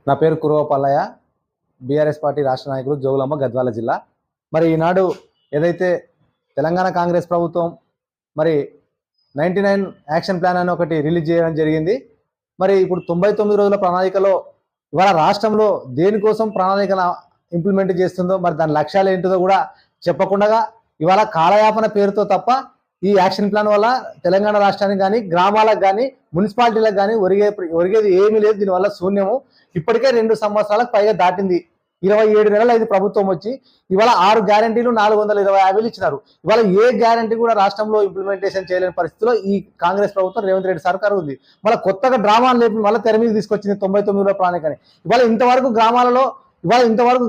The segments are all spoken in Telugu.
నా పేరు కురువ పల్లయ్య, బీఆర్ఎస్ పార్టీ రాష్ట్ర నాయకులు, జోగులాంబ గద్వాల జిల్లా. మరి ఈనాడు ఏదైతే తెలంగాణ కాంగ్రెస్ ప్రభుత్వం మరి 99 యాక్షన్ ప్లాన్ అని ఒకటి రిలీజ్ చేయడం జరిగింది. మరి ఇప్పుడు 99 రోజుల ప్రణాళికలో ఇవాళ రాష్ట్రంలో దేనికోసం ప్రణాళికను ఇంప్లిమెంట్ చేస్తుందో, మరి దాని లక్ష్యాలు ఏంటిదో కూడా చెప్పకుండా ఇవాళ కాలయాపన పేరుతో తప్ప ఈ యాక్షన్ ప్లాన్ వల్ల తెలంగాణ రాష్ట్రానికి కానీ, గ్రామాలకు కానీ, మున్సిపాలిటీలకు కానీ ఒరిగేది ఏమీ లేదు. దీనివల్ల శూన్యము. ఇప్పటికే 2 సంవత్సరాలకు పైగా దాటింది. 27 నెలలు అయింది ప్రభుత్వం వచ్చి. ఇవాళ 6 గ్యారంటీలు 420 హామీలు ఇచ్చినారు. ఇవాళ ఏ గ్యారంటీ కూడా రాష్ట్రంలో ఇంప్లిమెంటేషన్ చేయలేని పరిస్థితిలో ఈ కాంగ్రెస్ ప్రభుత్వం, రేవంత్ రెడ్డి సర్కారు ఉంది. మళ్ళీ కొత్తగా డ్రామాలు లేపి మళ్ళీ తెర మీద తీసుకొచ్చింది 99 ప్రణాళికని. ఇవాళ ఇంతవరకు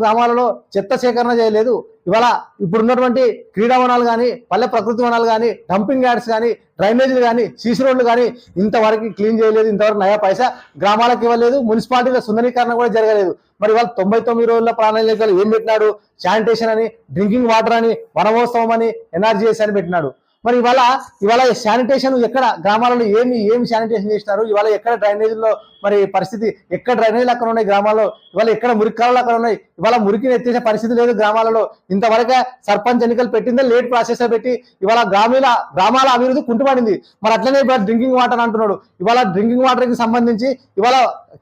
గ్రామాలలో చెత్త సేకరణ చేయలేదు. ఇవాళ ఇప్పుడున్నటువంటి క్రీడా వనాలు కానీ, పల్లె ప్రకృతి వనాలు కానీ, డంపింగ్ యార్డ్స్ కానీ, డ్రైనేజీలు కానీ, సీసీ రోడ్లు కానీ ఇంతవరకు క్లీన్ చేయలేదు. ఇంతవరకు నయా పైసా గ్రామాలకు ఇవ్వలేదు. మున్సిపాలిటీల సుందరీకరణ కూడా జరగలేదు. మరి ఇవాళ 99 రోజుల ప్రణాళికలు ఏం పెట్టినాడు? శానిటేషన్ అని, డ్రింకింగ్ వాటర్ అని, వనమోత్సవం అని, ఎన్ఆర్జీఎస్ అని పెట్టినాడు. మరి ఇవాళ శానిటేషన్ ఎక్కడ గ్రామాలలో ఏమి శానిటేషన్ చేసినారు? ఇవాళ ఎక్కడ డ్రైనేజీల్లో మరి పరిస్థితి, ఎక్కడ డ్రైనేజీలు అక్కడ ఉన్నాయి గ్రామాల్లో? ఇవాళ ఎక్కడ మురికి కాలువలు అక్కడ ఉన్నాయి? ఇవాళ మురికిని ఎత్తేసే పరిస్థితి లేదు గ్రామాలలో. ఇంతవరకే సర్పంచ్ ఎన్నికలు పెట్టిందే లేట్ ప్రాసెస్ పెట్టి ఇవాళ గ్రామాల అభివృద్ధి కుంటుపడింది. మరి అట్లనే ఇవాళ డ్రింకింగ్ వాటర్ అంటున్నాడు. ఇవాళ డ్రింకింగ్ వాటర్కి సంబంధించి ఇవాళ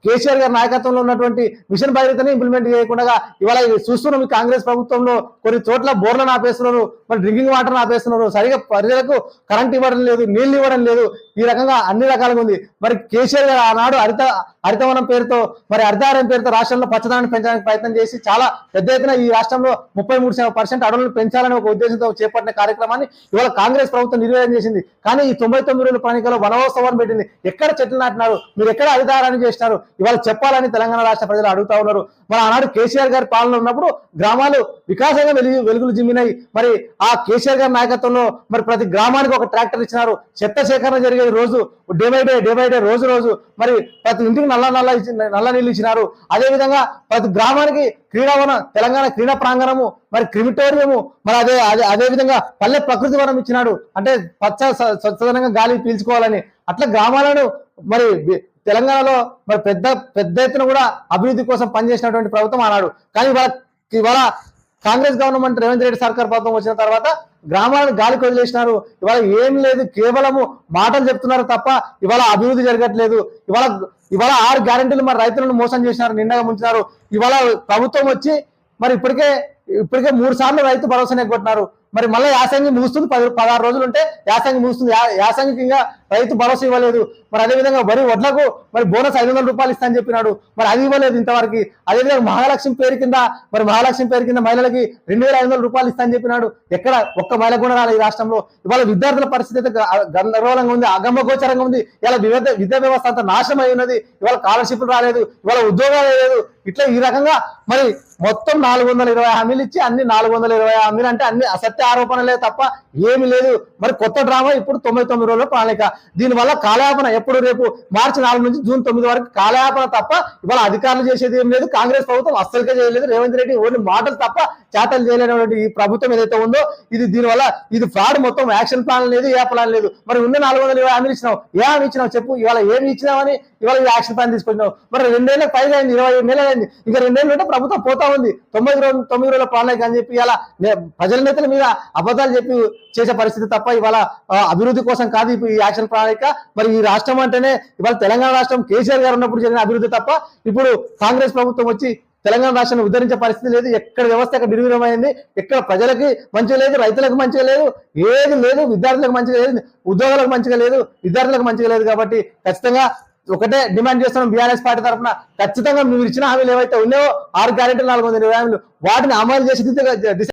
కేసీఆర్ గారి నాయకత్వంలో ఉన్నటువంటి మిషన్ భగీరథని ఇంప్లిమెంట్ చేయకుండా ఇవాళ చూస్తున్నాం. ఈ కాంగ్రెస్ ప్రభుత్వంలో కొన్ని చోట్ల బోర్లను ఆపేస్తున్నారు, మరి డ్రింకింగ్ వాటర్ని ఆపేస్తున్నారు. సరిగా ప్రజలకు కరెంట్ ఇవ్వడం లేదు, నీళ్లు ఇవ్వడం లేదు. ఈ రకంగా అన్ని రకాలుగా ఉంది. మరి కేసీఆర్ గారు ఆనాడు హరితవనం పేరుతో, మరి హరితహారం పేరుతో రాష్ట్రంలో పచ్చదనాన్ని పెంచడానికి ప్రయత్నం చేసి చాలా పెద్ద ఎత్తున ఈ రాష్ట్రంలో 33% అడవులను పెంచాలని ఒక ఉద్దేశంతో చేపట్టిన కార్యక్రమాన్ని ఇవాళ కాంగ్రెస్ ప్రభుత్వం నిర్వహణ చేసింది. కానీ ఈ 99 రోజుల ప్రణాళికలో వనమహోత్సవాన్ని పెట్టింది. ఎక్కడ చెట్లు నాటినారు? మీరు ఎక్కడ హరితహారాన్ని చేసినారు? ఇవాళ చెప్పాలని తెలంగాణ రాష్ట్ర ప్రజలు అడుగుతా ఉన్నారు. మరి ఆనాడు కేసీఆర్ గారి పాలన ఉన్నప్పుడు గ్రామాలు వికాసంగా వెలుగులు జిమ్మినాయి. మరి ఆ కేసీఆర్ గారి నాయకత్వంలో మరి ప్రతి గ్రామానికి ఒక ట్రాక్టర్ ఇచ్చినారు. చెత్త సేకరణ జరిగేది రోజు డే బై డే రోజు మరి ప్రతి ఇంటికి నల్ల నీళ్ళు ఇచ్చినారు. అదేవిధంగా ప్రతి గ్రామానికి తెలంగాణ క్రీడా ప్రాంగణము, మరి క్రిమిటోరియంము, మరి అదేవిధంగా పల్లె ప్రకృతి వనం ఇచ్చినాడు. అంటే స్వచ్ఛందంగా గాలి పీల్చుకోవాలని. అట్లా గ్రామాలను మరి తెలంగాణలో మరి పెద్ద ఎత్తున కూడా అభివృద్ధి కోసం పనిచేసినటువంటి ప్రభుత్వం ఆనాడు. కానీ ఇవాళ కాంగ్రెస్ గవర్నమెంట్, రేవంత్ రెడ్డి సర్కార్ ప్రభుత్వం వచ్చిన తర్వాత గ్రామాలను గాలికి వదిలేసినారు. ఇవాళ ఏం లేదు, కేవలము మాటలు చెప్తున్నారు తప్ప ఇవాళ అభివృద్ధి జరగట్లేదు. ఇవాళ 6 గ్యారెంటీలు మరి రైతులను మోసం చేసినారు, నిండగా ముంచినారు. ఇవాళ ప్రభుత్వం వచ్చి మరి ఇప్పటికే 3 సార్లు రైతు భరోసానే కొట్టినారు. మరి మళ్ళీ యాసంగి ముగుస్తుంది, 16 రోజులు ఉంటే యాసంగి ముగుస్తుంది. యాసంగికి ఇంకా రైతు భరోసా ఇవ్వలేదు. మరి అదేవిధంగా వడ్లకు మరి బోనస్ 500 రూపాయలు ఇస్తా అని చెప్పినాడు. మరి అది ఇవ్వలేదు ఇంతవరకు. అదేవిధంగా మహాలక్ష్మి పేరు కింద మహిళలకి 2500 రూపాయలు ఇస్తా అని చెప్పినాడు. ఎక్కడ ఒక్క మహిళ కూడా రాలేదు ఈ రాష్ట్రంలో. ఇవాళ విద్యార్థుల పరిస్థితి అయితే గందరగోళంగా ఉంది, అగమ్యగోచరంగా ఉంది. ఇలా విద్యా వ్యవస్థ అంతా నాశనం అయి ఉన్నది. ఇవాళ స్కాలర్షిప్లు రాలేదు, ఇవాళ ఉద్యోగాలు లేదు. ఇట్లా ఈ రకంగా మరి మొత్తం 420 హామీలు ఇచ్చి అన్ని 420 హామీలు అంటే అన్ని అసత్య ఆరోపణలే తప్ప ఏమి లేదు. మరి కొత్త డ్రామా ఇప్పుడు 99 రోజుల ప్రణాళిక. దీనివల్ల కాలయాపన ఎప్పుడు రేపు మార్చి 4 నుంచి జూన్ 9 వరకు కాలయాపన తప్ప ఇవాళ అధికారులు చేసేది ఏం లేదు. కాంగ్రెస్ ప్రభుత్వం అస్సలుగా చేయలేదు. రేవంత్ రెడ్డి ఓన్లీ మాటలు తప్ప చేతలు చేయలేనటువంటి ఈ ప్రభుత్వం ఏదైతే ఉందో దీనివల్ల ఇది ఫ్రాడ్. మొత్తం యాక్షన్ ప్లాన్ లేదు, ఏ ప్లాన్ లేదు. మరి ఉన్న 420 హామీలు ఇచ్చినావు, ఏ హామీ ఇచ్చినావు చెప్పు? ఇవాళ ఏమి ఇచ్చినావని ఇవాళ యాక్షన్ ప్లాన్ తీసుకొచ్చినావు? మరి 2 ఏళ్ళకి పైగా అయింది, 27 నెలలు అయింది. ఇంకా 2 ఏళ్ళు ఉంటే ప్రభుత్వం పోతా ఉంది. 9 రోజుల ప్రణాళిక అని చెప్పి ఇలా ప్రజల నేతల మీద అబద్ధాలు చెప్పి చేసే పరిస్థితి తప్ప ఇవాళ అభివృద్ధి కోసం కాదు ఈ యాక్షన్ ప్రణాళిక. మరి ఈ రాష్ట్రం అంటేనే ఇవాళ తెలంగాణ రాష్ట్రం కేసీఆర్ గారు ఉన్నప్పుడు జరిగిన అభివృద్ధి తప్ప ఇప్పుడు కాంగ్రెస్ ప్రభుత్వం వచ్చి తెలంగాణ రాష్ట్రాన్ని ఉద్ధరించే పరిస్థితి లేదు. ఎక్కడ వ్యవస్థ ఎక్కడ నిర్వీర్యమైంది, ఎక్కడ ప్రజలకి మంచిగా లేదు, రైతులకు మంచిగా లేదు, ఏది లేదు. విద్యార్థులకు మంచిగా లేదు, ఉద్యోగాలకు మంచిగా లేదు, విద్యార్థులకు మంచిగా లేదు. కాబట్టి ఖచ్చితంగా ఒకటే డిమాండ్ చేస్తున్నాం బీఆర్ఎస్ పార్టీ తరఫున. ఖచ్చితంగా మీరు ఇచ్చిన హామీలు ఏవైతే ఉన్నాయో 6 గ్యారెంటీలు 420 హామీలు వాటిని అమలు చేసి